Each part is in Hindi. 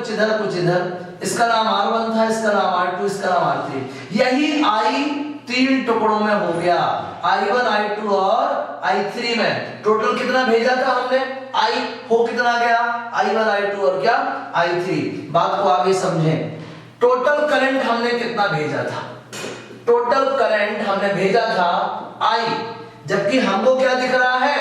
कुछ इधर कुछ इधर, इसका नाम R1 था, इसका नाम R2, इसका नाम R3। यही I 3 टुकड़ों में हो गया, I1 I2 और I3 में। टोटल कितना भेजा था हमने, I हो कितना गया, I1 I2 और क्या I3। बात को आगे समझें। टोटल करंट हमने कितना भेजा था, टोटल करंट हमने भेजा था I, जबकि हमको क्या दिख रहा है,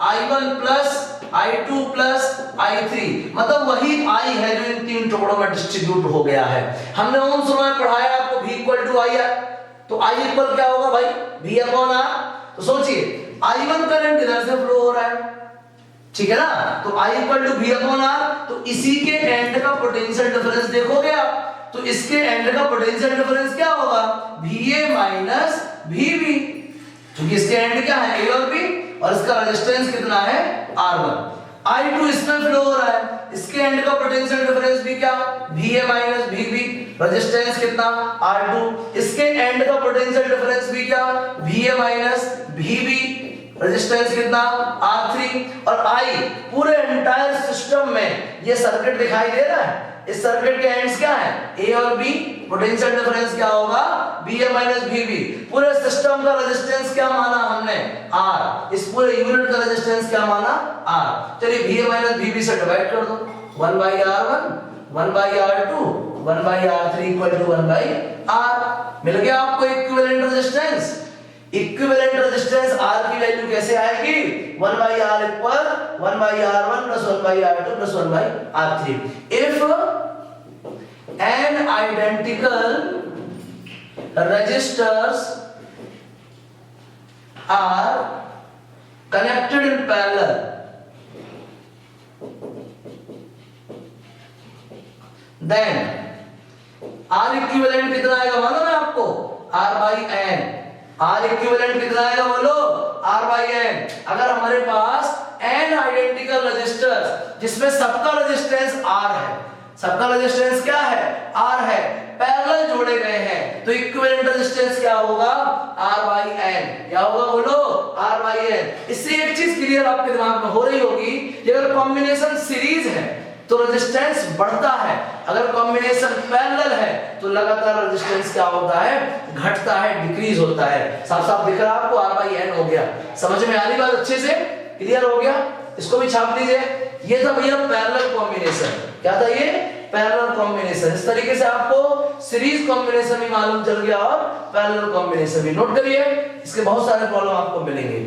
I1 plus I2 plus I3, मतलब वही I है जो इन 3 टुकड़ों में डिस्ट्रीब्यूट हो गया है। हमने ओम्स लॉ में पढ़ाया आपको V इक्वल टू I है, तो I इक्वल क्या होगा भाई, V अपॉन R। तो सोचिए I1 करंट इधर से फ्लो हो रहा है, ठीक है ना, तो I equal to V upon R। तो इसी के एंड का पोटेंशियल डिफरेंस देखोगे आप, तो इसके एंड का पोटेंशियल डिफरेंस क्या होगा, VA माइनस VB, क्योंकि इसके एंड क्या है A और B, और इसका रेजिस्टेंस कितना है R1। I2 इसमें फ्लो हो रहा है, इसके एंड का पोटेंशियल डिफरेंस भी क्या, VA माइनस VB, रेजिस्टेंस कितना R2, इसके एंड का पोटेंशियल डिफरेंस भी क्या, VA माइनस VB, रेजिस्टेंस कितना R3। और I पूरे एंटायर सिस्टम में ये सर्किट दिखाई दे रहा है, इस सर्किट के एंड्स क्या है A और B, पोटेंशियल डिफरेंस क्या होगा VA माइनस VB। पूरे सिस्टम का रेजिस्टेंस क्या माना हमने R, इस पूरे यूनिट का रेजिस्टेंस क्या माना R। चलिए VA माइनस VB से डिवाइड कर दो, 1 by R1 1 by R2 1 by R3 equal to 1 by R। मिल गया आपको equivalent resistance. Equivalent resistance R की वैल्यू कैसे आएगी, 1 by R equal 1 by R1 plus 1 by R2 plus 1 by R3। If an identical resistors are connected in parallel, then R equivalent कितना आएगा मालूम है आपको, R by N। R equivalent कितना आएगा बोलो, R by N। अगर हमारे पास N आइडेंटिकल रेजिस्टर्स जिसमें सबका रेजिस्टेंस R है, सबका रेजिस्टेंस क्या है R है, पैरेलल जोड़े गए हैं, तो इक्विवेलेंट रेजिस्टेंस क्या होगा R by N। क्या होगा बोलो R by N। इससे एक चीज क्लियर आपके दिमाग में हो रही होगी, अगर कॉम्बिनेशन सीरीज है तो रेजिस्टेंस बढ़ता है, अगर कॉम्बिनेशन पैरेलल है तो लगातार रेजिस्टेंस क्या होता है, घटता है, डिक्रीज होता है। साफ साफ दिख रहा है आपको, R by N हो गया। समझ में आ रही बात, अच्छे से क्लियर हो गया, इसको भी छाप दीजिए। ये था भैया पैरेलल कॉम्बिनेशन। क्या था ये, पैरेलल कॉम्बिनेशन। इस तरीके से आपको सीरीज कॉम्बिनेशन भी मालूम चल गया और पैरेलल कॉम्बिनेशन भी। नोट करिए, इसके बहुत सारे प्रॉब्लम आपको मिलेंगे।